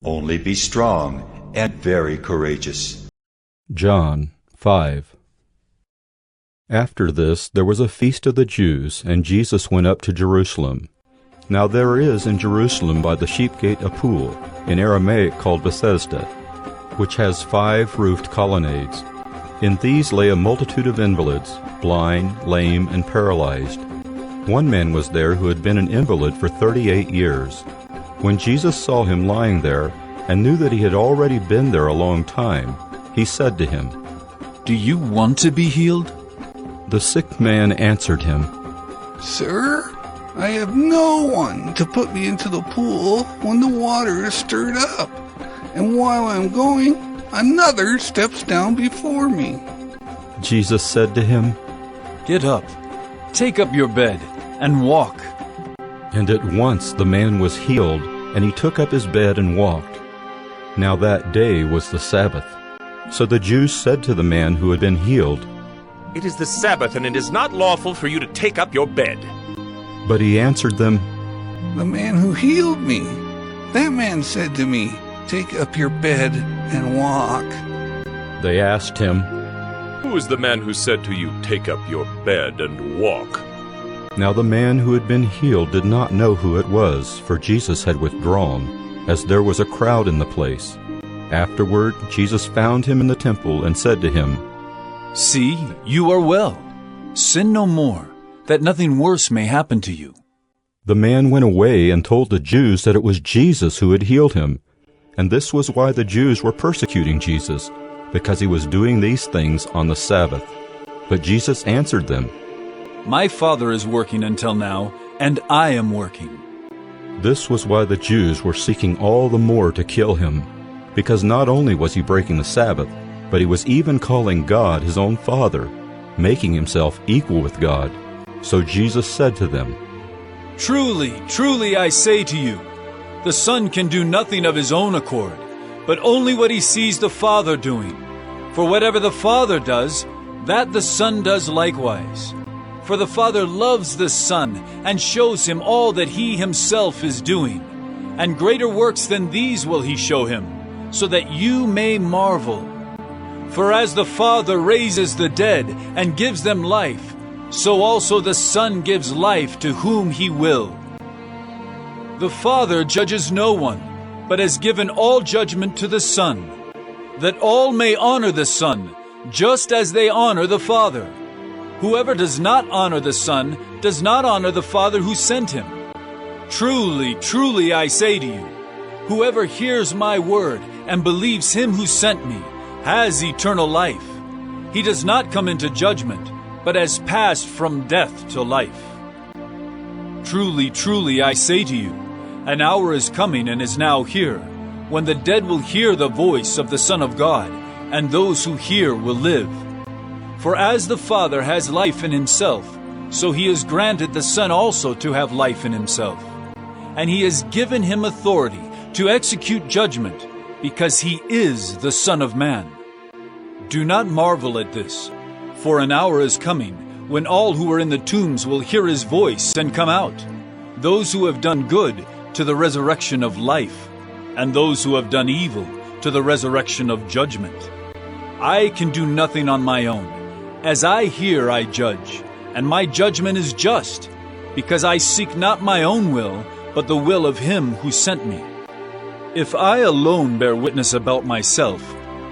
Only be strong and very courageous. John 5. After this there was a feast of the Jews, and Jesus went up to Jerusalem. Now there is in Jerusalem by the sheep gate a pool, in Aramaic called Bethesda, which has 5 roofed colonnades. In these lay a multitude of invalids, blind, lame, and paralyzed. One man was there who had been an invalid for 38 years. When Jesus saw him lying there, and knew that he had already been there a long time, he said to him, "Do you want to be healed?" The sick man answered him, "Sir, I have no one to put me into the pool when the water is stirred up, and while I'm going, another steps down before me." Jesus said to him, "Get up, take up your bed, and walk." And at once the man was healed, and he took up his bed and walked. Now that day was the Sabbath. So the Jews said to the man who had been healed, "It is the Sabbath, and it is not lawful for you to take up your bed." But he answered them, "The man who healed me, that man said to me, 'Take up your bed and walk.'" They asked him, "Who is the man who said to you, 'Take up your bed and walk'?" Now the man who had been healed did not know who it was, for Jesus had withdrawn, as there was a crowd in the place. Afterward Jesus found him in the temple and said to him, "See, you are well. Sin no more, that nothing worse may happen to you." The man went away and told the Jews that it was Jesus who had healed him. And this was why the Jews were persecuting Jesus, because he was doing these things on the Sabbath. But Jesus answered them, "My Father is working until now, and I am working." This was why the Jews were seeking all the more to kill him, because not only was he breaking the Sabbath, but he was even calling God his own Father, making himself equal with God. So Jesus said to them, "Truly, truly I say to you, the Son can do nothing of his own accord, but only what he sees the Father doing. For whatever the Father does, that the Son does likewise. For the Father loves the Son, and shows him all that he himself is doing. And greater works than these will he show him, so that you may marvel. For as the Father raises the dead and gives them life, so also the Son gives life to whom he will. The Father judges no one, but has given all judgment to the Son, that all may honor the Son, just as they honor the Father. Whoever does not honor the Son does not honor the Father who sent him. Truly, truly I say to you, whoever hears my word and believes him who sent me has eternal life. He does not come into judgment, but has passed from death to life. Truly, truly I say to you, an hour is coming and is now here, when the dead will hear the voice of the Son of God, and those who hear will live. For as the Father has life in himself, so he has granted the Son also to have life in himself. And he has given him authority to execute judgment, because he is the Son of Man. Do not marvel at this, for an hour is coming when all who are in the tombs will hear his voice and come out, those who have done good to the resurrection of life, and those who have done evil to the resurrection of judgment. I can do nothing on my own. As I hear, I judge, and my judgment is just, because I seek not my own will, but the will of him who sent me. If I alone bear witness about myself,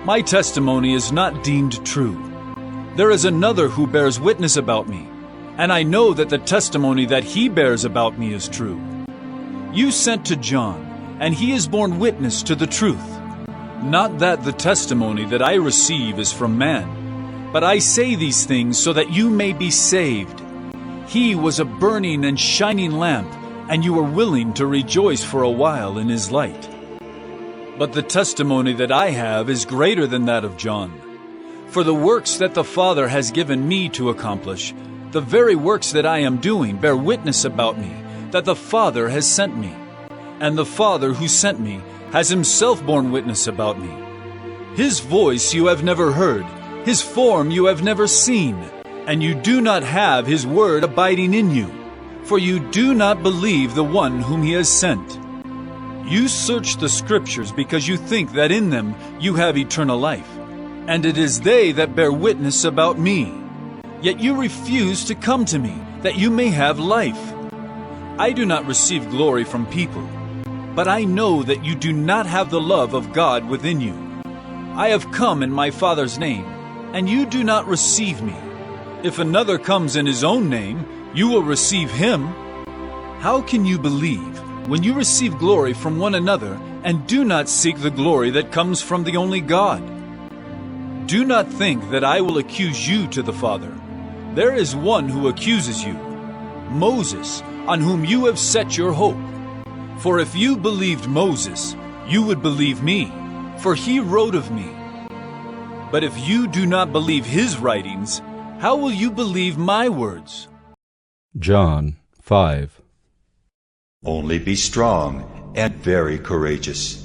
my testimony is not deemed true. There is another who bears witness about me, and I know that the testimony that he bears about me is true. You sent to John, and he has borne witness to the truth. Not that the testimony that I receive is from man, but I say these things so that you may be saved. He was a burning and shining lamp, and you were willing to rejoice for a while in his light. But the testimony that I have is greater than that of John. For the works that the Father has given me to accomplish, the very works that I am doing, bear witness about me, that the Father has sent me. And the Father who sent me has himself borne witness about me. His voice you have never heard, his form you have never seen, and you do not have his word abiding in you, for you do not believe the one whom he has sent. You search the Scriptures because you think that in them you have eternal life, and it is they that bear witness about me. Yet you refuse to come to me, that you may have life. I do not receive glory from people, but I know that you do not have the love of God within you. I have come in my Father's name, and you do not receive me. If another comes in his own name, you will receive him. How can you believe when you receive glory from one another and do not seek the glory that comes from the only God? Do not think that I will accuse you to the Father. There is one who accuses you, Moses, on whom you have set your hope. For if you believed Moses, you would believe me, for he wrote of me. But if you do not believe his writings, how will you believe my words? John 5. Only be strong and very courageous.